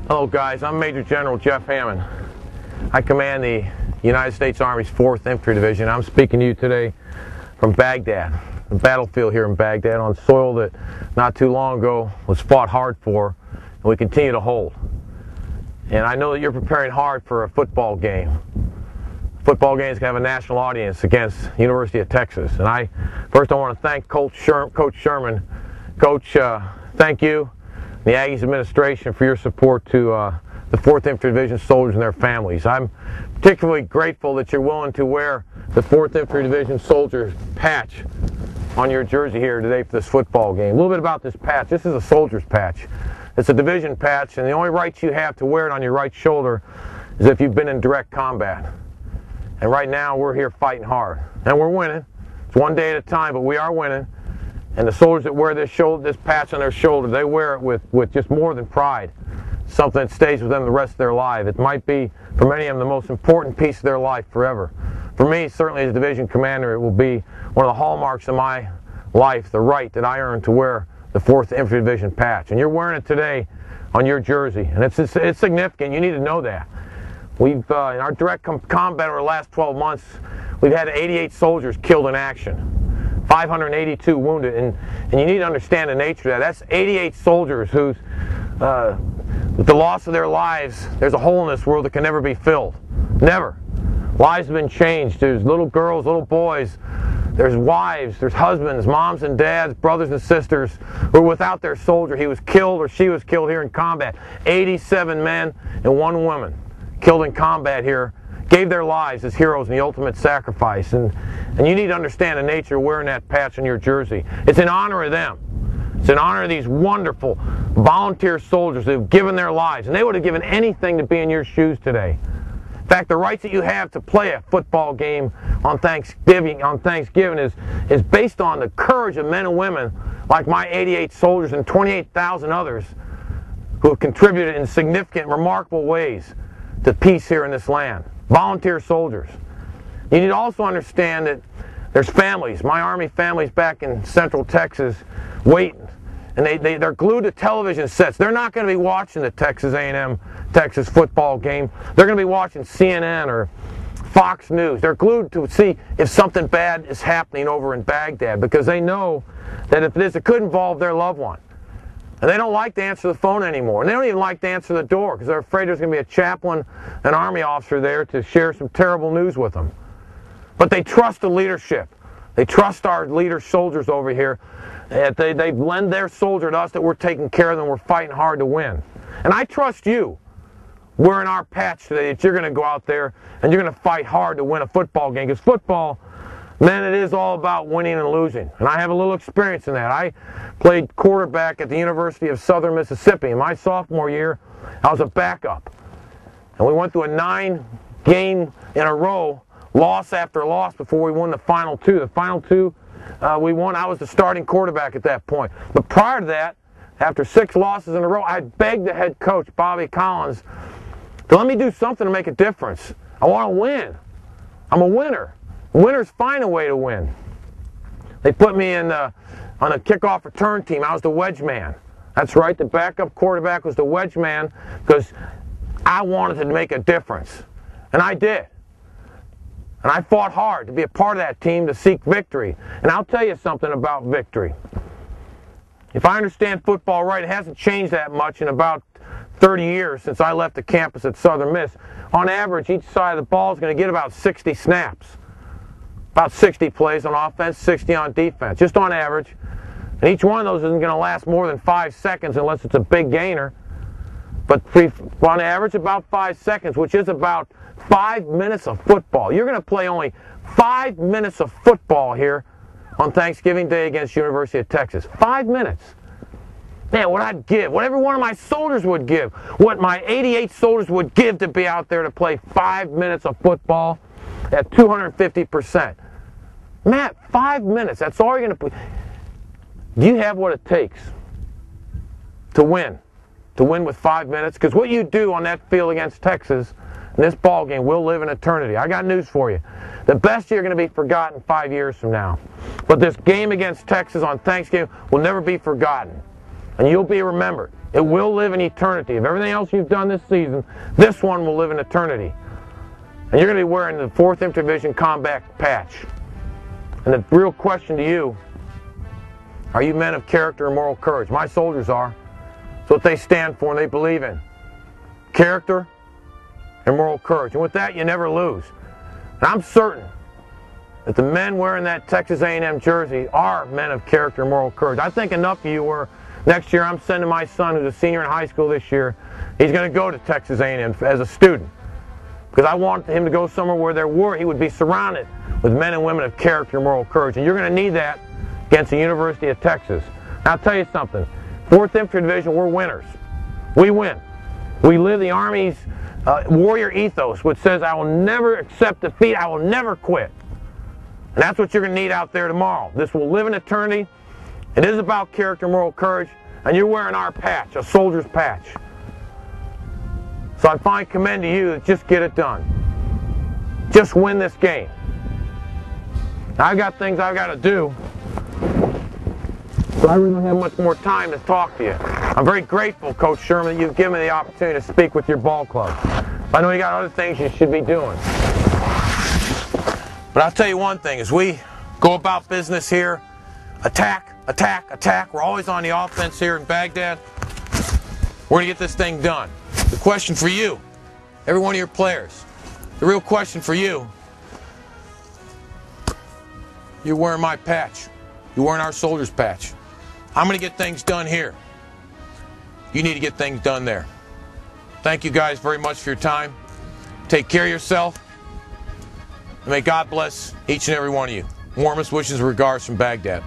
Hello guys, I'm Major General Jeff Hammond. I command the United States Army's 4th Infantry Division. I'm speaking to you today from Baghdad, the battlefield here in Baghdad, on soil that not too long ago was fought hard for and we continue to hold. And I know that you're preparing hard for a football game. Football games can have a national audience against University of Texas. And first I want to thank Coach Sherman. Coach, thank you, the Aggies administration, for your support to the 4th Infantry Division soldiers and their families. I'm particularly grateful that you're willing to wear the 4th Infantry Division soldier patch on your jersey here today for this football game. A little bit about this patch. This is a soldier's patch. It's a division patch, and the only right you have to wear it on your right shoulder is if you've been in direct combat. And right now we're here fighting hard. And we're winning. It's one day at a time, but we are winning. And the soldiers that wear this patch on their shoulder, they wear it with just more than pride. Something that stays with them the rest of their life. It might be, for many of them, the most important piece of their life forever. For me, certainly as division commander, it will be one of the hallmarks of my life, the right that I earned to wear the 4th Infantry Division patch. And you're wearing it today on your jersey. And it's significant. You need to know that. We've, in our direct combat over the last 12 months, we've had 88 soldiers killed in action. 582 wounded, and you need to understand the nature of that. That's 88 soldiers whose, with the loss of their lives, there's a hole in this world that can never be filled. Never. Lives have been changed. There's little girls, little boys, there's wives, there's husbands, moms and dads, brothers and sisters who are without their soldier. He was killed or she was killed here in combat. 87 men and 1 woman killed in combat here, gave their lives as heroes in the ultimate sacrifice. And you need to understand the nature of wearing that patch on your jersey. It's in honor of them. It's in honor of these wonderful volunteer soldiers who have given their lives. And they would have given anything to be in your shoes today. In fact, the rights that you have to play a football game on Thanksgiving is based on the courage of men and women like my 88 soldiers and 28,000 others who have contributed in significant, remarkable ways to peace here in this land. Volunteer soldiers. You need to also understand that there's families, my Army families back in Central Texas, waiting. And they're glued to television sets. They're not going to be watching the Texas A&M Texas football game. They're going to be watching CNN or Fox News. They're glued to see if something bad is happening over in Baghdad, because they know that if it could involve their loved one. And they don't like to answer the phone anymore. And they don't even like to answer the door because they're afraid there's going to be a chaplain, an Army officer there to share some terrible news with them. But they trust the leadership. They trust our leader soldiers over here. They lend their soldier to us, that we're taking care of them, we're fighting hard to win. And I trust you wearing our patch today that you're going to go out there and you're going to fight hard to win a football game. Because football, man, it is all about winning and losing. And I have a little experience in that. I played quarterback at the University of Southern Mississippi. In my sophomore year, I was a backup. And we went through a 9-game in a row, loss after loss, before we won the final 2. The final 2 we won. I was the starting quarterback at that point. But prior to that, after 6 losses in a row, I begged the head coach, Bobby Collins, to let me do something to make a difference. I want to win. I'm a winner. Winners find a way to win. They put me on a kickoff return team. I was the wedge man. That's right, the backup quarterback was the wedge man, because I wanted to make a difference. And I did. And I fought hard to be a part of that team to seek victory. And I'll tell you something about victory. If I understand football right, it hasn't changed that much in about 30 years since I left the campus at Southern Miss. On average, each side of the ball is going to get about 60 snaps. About 60 plays on offense, 60 on defense, just on average. And each one of those isn't going to last more than 5 seconds unless it's a big gainer. But on average, about 5 seconds, which is about 5 minutes of football. You're going to play only 5 minutes of football here on Thanksgiving Day against University of Texas. 5 minutes. Man, what I'd give, what every one of my soldiers would give, what my 88 soldiers would give to be out there to play 5 minutes of football at 250%. Matt, 5 minutes, that's all you're going to play. Do you have what it takes to win? To win with 5 minutes? Because what you do on that field against Texas in this ball game will live in eternity. I got news for you. The best year going to be forgotten 5 years from now. But this game against Texas on Thanksgiving will never be forgotten. And you'll be remembered. It will live in eternity. Of everything else you've done this season, this one will live in eternity. And you're going to be wearing the 4th Infantry Division combat patch. And the real question to you, are you men of character and moral courage? My soldiers are. It's what they stand for and they believe in. Character and moral courage. And with that, you never lose. And I'm certain that the men wearing that Texas A&M jersey are men of character and moral courage. I think enough of you were. Next year, I'm sending my son, who's a senior in high school this year. He's going to go to Texas A&M as a student because I want him to go somewhere where he would be surrounded with men and women of character and moral courage. And you're going to need that against the University of Texas. Now, I'll tell you something. 4th Infantry Division, we're winners. We win. We live the Army's warrior ethos, which says, I will never accept defeat. I will never quit. And that's what you're going to need out there tomorrow. This will live in eternity. It is about character and moral courage, and you're wearing our patch, a soldier's patch. So I finally commend to you that just get it done. Just win this game. Now, I've got things I've got to do, so I really don't have much more time to talk to you. I'm very grateful, Coach Sherman, that you've given me the opportunity to speak with your ball club. I know you got other things you should be doing. But I'll tell you one thing, as we go about business here, attack, attack, attack. We're always on the offense here in Baghdad. We're going to get this thing done. The question for you, every one of your players, the real question for you, you're wearing my patch. You're wearing our soldier's patch. I'm going to get things done here. You need to get things done there. Thank you guys very much for your time. Take care of yourself. And may God bless each and every one of you. Warmest wishes and regards from Baghdad.